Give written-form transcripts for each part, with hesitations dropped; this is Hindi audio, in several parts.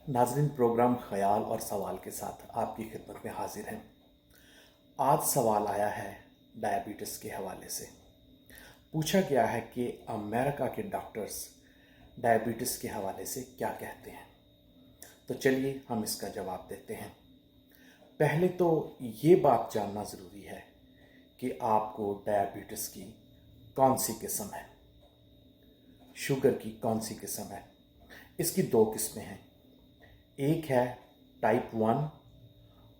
नाज़रीन, प्रोग्राम ख़याल और सवाल के साथ आपकी खिदमत में हाजिर हैं। आज सवाल आया है डायबिटीज़ के हवाले से। पूछा गया है कि अमेरिका के डॉक्टर्स डायबिटीज़ के हवाले से क्या कहते हैं। तो चलिए हम इसका जवाब देते हैं। पहले तो ये बात जानना ज़रूरी है कि आपको डायबिटीज़ की कौन सी किस्म है, शुगर की कौन सी किस्म है। इसकी दो किस्में हैं, एक है टाइप 1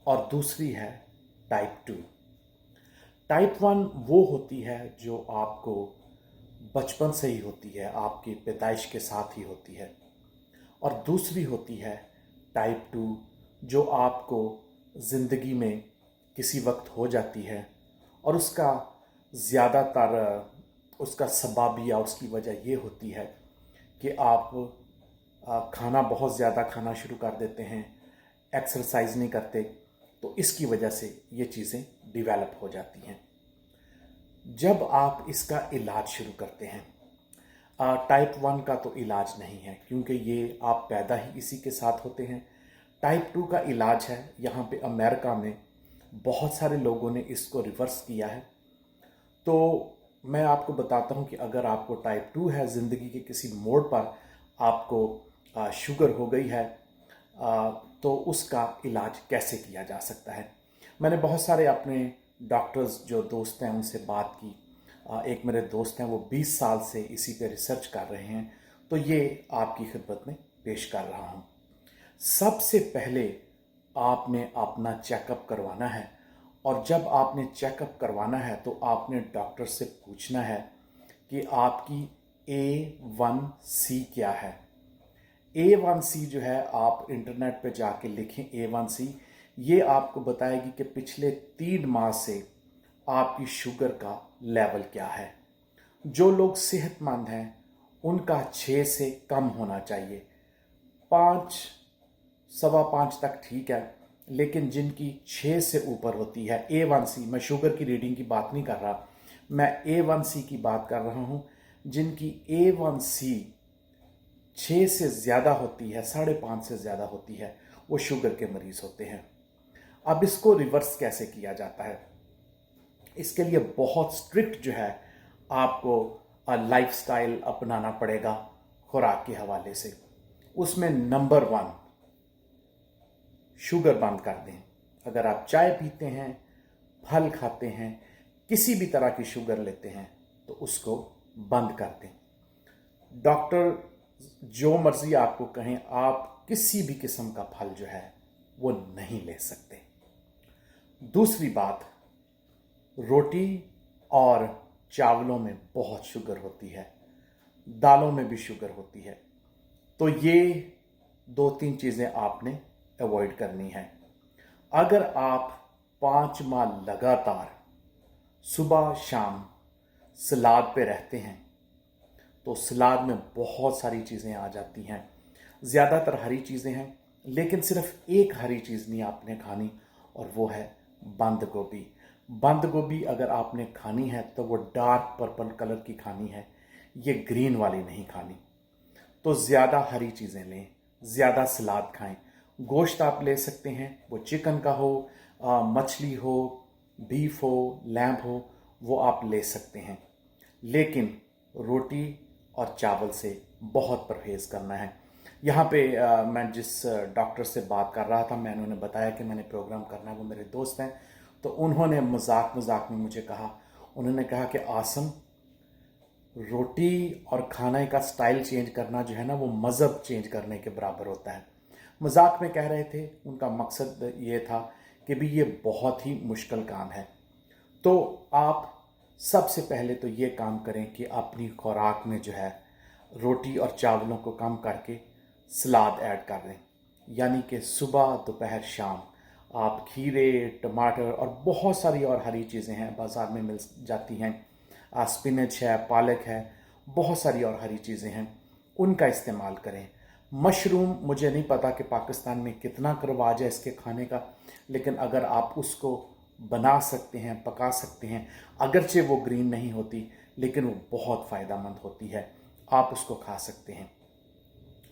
और दूसरी है टाइप 2। टाइप 1 वो होती है जो आपको बचपन से ही होती है, आपकी पैदाइश के साथ ही होती है, और दूसरी होती है टाइप 2 जो आपको ज़िंदगी में किसी वक्त हो जाती है और उसका ज़्यादातर उसका सबब या उसकी वजह ये होती है कि आप खाना बहुत ज़्यादा खाना शुरू कर देते हैं, एक्सरसाइज नहीं करते, तो इसकी वजह से ये चीज़ें डेवलप हो जाती हैं। जब आप इसका इलाज शुरू करते हैं, टाइप 1 का तो इलाज नहीं है क्योंकि ये आप पैदा ही इसी के साथ होते हैं। टाइप 2 का इलाज है। यहाँ पे अमेरिका में बहुत सारे लोगों ने इसको रिवर्स किया है। तो मैं आपको बताता हूँ कि अगर आपको टाइप 2 है, ज़िंदगी के किसी मोड़ पर आपको शुगर हो गई है, तो उसका इलाज कैसे किया जा सकता है। मैंने बहुत सारे अपने डॉक्टर्स जो दोस्त हैं उनसे बात की। एक मेरे दोस्त हैं, वो 20 साल से इसी पे रिसर्च कर रहे हैं, तो ये आपकी खिदमत में पेश कर रहा हूँ। सबसे पहले आपने अपना चेकअप करवाना है, और जब आपने चेकअप करवाना है तो आपने डॉक्टर से पूछना है कि आपकी A1C क्या है। A1C जो है, आप इंटरनेट पे जाके लिखें A1C, ये आपको बताएगी कि पिछले 3 माह से आपकी शुगर का लेवल क्या है। जो लोग सेहतमंद हैं उनका 6 से कम होना चाहिए, 5 सवा 5 तक ठीक है, लेकिन जिनकी 6 से ऊपर होती है A1C, मैं शुगर की रीडिंग की बात नहीं कर रहा, मैं A1C की बात कर रहा हूँ, जिनकी A1C 6 से ज़्यादा होती है, 5.5 से ज़्यादा होती है, वो शुगर के मरीज़ होते हैं। अब इसको रिवर्स कैसे किया जाता है, इसके लिए बहुत स्ट्रिक्ट जो है आपको लाइफस्टाइल अपनाना पड़ेगा खुराक के हवाले से। उसमें नंबर 1, शुगर बंद कर दें। अगर आप चाय पीते हैं, फल खाते हैं, किसी भी तरह की शुगर लेते हैं, तो उसको बंद कर दें। डॉक्टर जो मर्जी आपको कहें, आप किसी भी किस्म का फल जो है वो नहीं ले सकते। दूसरी बात, रोटी और चावलों में बहुत शुगर होती है, दालों में भी शुगर होती है, तो ये 2-3 चीज़ें आपने अवॉइड करनी है। अगर आप 5 माह लगातार सुबह शाम सलाद पे रहते हैं, तो सलाद में बहुत सारी चीज़ें आ जाती हैं, ज़्यादातर हरी चीज़ें हैं, लेकिन सिर्फ एक हरी चीज़ नहीं आपने खानी, और वो है बंद गोभी। बंद गोभी अगर आपने खानी है तो वो डार्क पर्पल कलर की खानी है, ये ग्रीन वाली नहीं खानी। तो ज़्यादा हरी चीज़ें लें, ज़्यादा सलाद खाएं। गोश्त आप ले सकते हैं, वो चिकन का हो, मछली हो, बीफ हो, लैम्ब हो, वो आप ले सकते हैं, लेकिन रोटी और चावल से बहुत परहेज़ करना है। यहाँ पे मैं जिस डॉक्टर से बात कर रहा था, मैंने उन्हें बताया कि मैंने प्रोग्राम करना है, वो मेरे दोस्त हैं, तो उन्होंने मजाक मजाक में मुझे कहा, उन्होंने कहा कि आसम, रोटी और खाने का स्टाइल चेंज करना जो है ना, वो मज़हब चेंज करने के बराबर होता है। मजाक में कह रहे थे, उनका मकसद ये था कि भी ये बहुत ही मुश्किल काम है। तो आप सबसे पहले तो ये काम करें कि अपनी खुराक में जो है रोटी और चावलों को कम करके सलाद ऐड कर दें, यानी कि सुबह दोपहर शाम आप खीरे, टमाटर और बहुत सारी और हरी चीज़ें हैं, बाज़ार में मिल जाती हैं, स्पिनच है, पालक है, बहुत सारी और हरी चीज़ें हैं, उनका इस्तेमाल करें। मशरूम, मुझे नहीं पता कि पाकिस्तान में कितना रवाज है इसके खाने का, लेकिन अगर आप उसको बना सकते हैं, पका सकते हैं, अगरचे वो ग्रीन नहीं होती लेकिन वो बहुत फ़ायदेमंद होती है, आप उसको खा सकते हैं।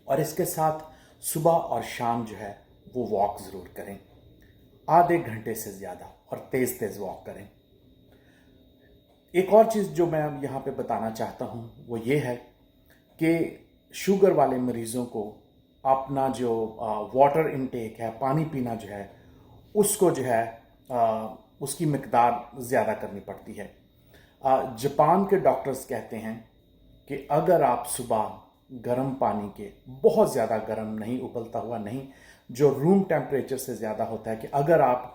और इसके साथ सुबह और शाम जो है वो वॉक ज़रूर करें, आधे घंटे से ज़्यादा, और तेज़ तेज़ वॉक करें। एक और चीज़ जो मैं अब यहाँ पे बताना चाहता हूँ वो ये है कि शुगर वाले मरीज़ों को अपना जो वाटर इनटेक है, पानी पीना जो है, उसको जो है उसकी मिकदार ज़्यादा करनी पड़ती है। जापान के डॉक्टर्स कहते हैं कि अगर आप सुबह गर्म पानी के, बहुत ज़्यादा गर्म नहीं, उबलता हुआ नहीं, जो रूम टेम्परेचर से ज़्यादा होता है, कि अगर आप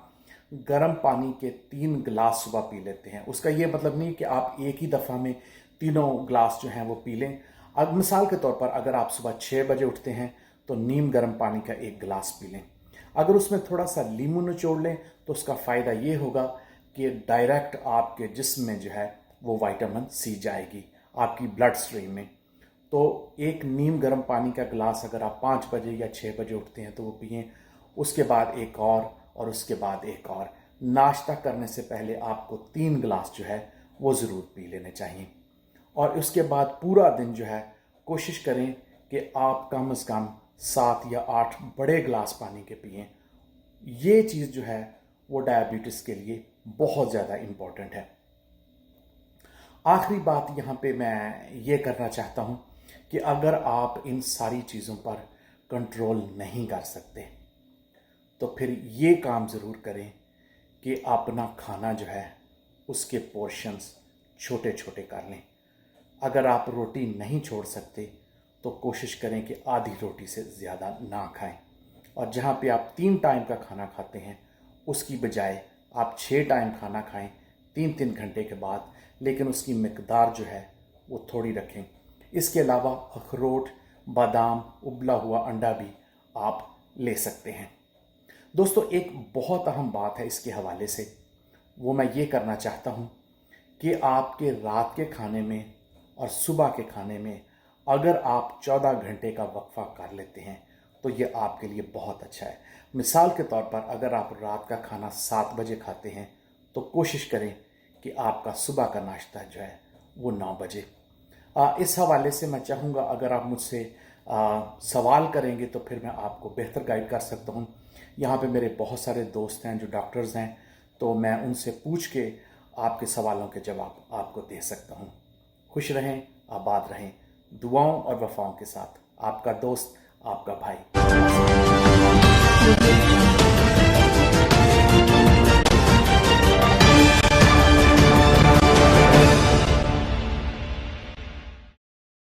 गर्म पानी के 3 गिलास सुबह पी लेते हैं, उसका ये मतलब नहीं कि आप एक ही दफ़ा में तीनों गिलास जो हैं वो पी लें। अब मिसाल के तौर पर अगर आप सुबह 6 बजे उठते हैं तो नीम गर्म पानी का 1 गिलास पी लें। अगर उसमें थोड़ा सा नींबू निचोड़ लें तो उसका फ़ायदा ये होगा कि डायरेक्ट आपके जिस्म में जो है वो विटामिन सी जाएगी आपकी ब्लड स्ट्रीम में। तो एक नीम गर्म पानी का गिलास अगर आप 5 बजे या 6 बजे उठते हैं तो वो पिएं, उसके बाद एक और उसके बाद एक और। नाश्ता करने से पहले आपको 3 गिलास जो है वो ज़रूर पी लेने चाहिए। और उसके बाद पूरा दिन जो है कोशिश करें कि आप कम से कम 7 या 8 बड़े गिलास पानी के पिएं। ये चीज़ जो है वो डायबिटीज़ के लिए बहुत ज़्यादा इम्पॉर्टेंट है। आखिरी बात यहाँ पे मैं ये करना चाहता हूँ कि अगर आप इन सारी चीज़ों पर कंट्रोल नहीं कर सकते तो फिर ये काम ज़रूर करें कि अपना खाना जो है उसके पोर्शंस छोटे छोटे कर लें। अगर आप रोटी नहीं छोड़ सकते तो कोशिश करें कि आधी रोटी से ज़्यादा ना खाएं, और जहाँ पे आप 3 टाइम का खाना खाते हैं उसकी बजाय आप 6 टाइम खाना खाएं 3-3 घंटे के बाद, लेकिन उसकी मिकदार जो है वो थोड़ी रखें। इसके अलावा अखरोट, बादाम, उबला हुआ अंडा भी आप ले सकते हैं। दोस्तों, एक बहुत अहम बात है इसके हवाले से, वो मैं ये करना चाहता हूँ कि आपके रात के खाने में और सुबह के खाने में अगर आप 14 घंटे का वक्फा कर लेते हैं तो ये आपके लिए बहुत अच्छा है। मिसाल के तौर पर अगर आप रात का खाना 7 बजे खाते हैं तो कोशिश करें कि आपका सुबह का नाश्ता जो है वो 9 बजे। इस हवाले से मैं चाहूँगा अगर आप मुझसे सवाल करेंगे तो फिर मैं आपको बेहतर गाइड कर सकता हूँ। यहाँ पे मेरे बहुत सारे दोस्त हैं जो डॉक्टर्स हैं, तो मैं उनसे पूछ के आपके सवालों के जवाब आपको दे सकता हूँ। खुश रहें, आबाद रहें। दुआओं और वफाओं के साथ आपका दोस्त, आपका भाई।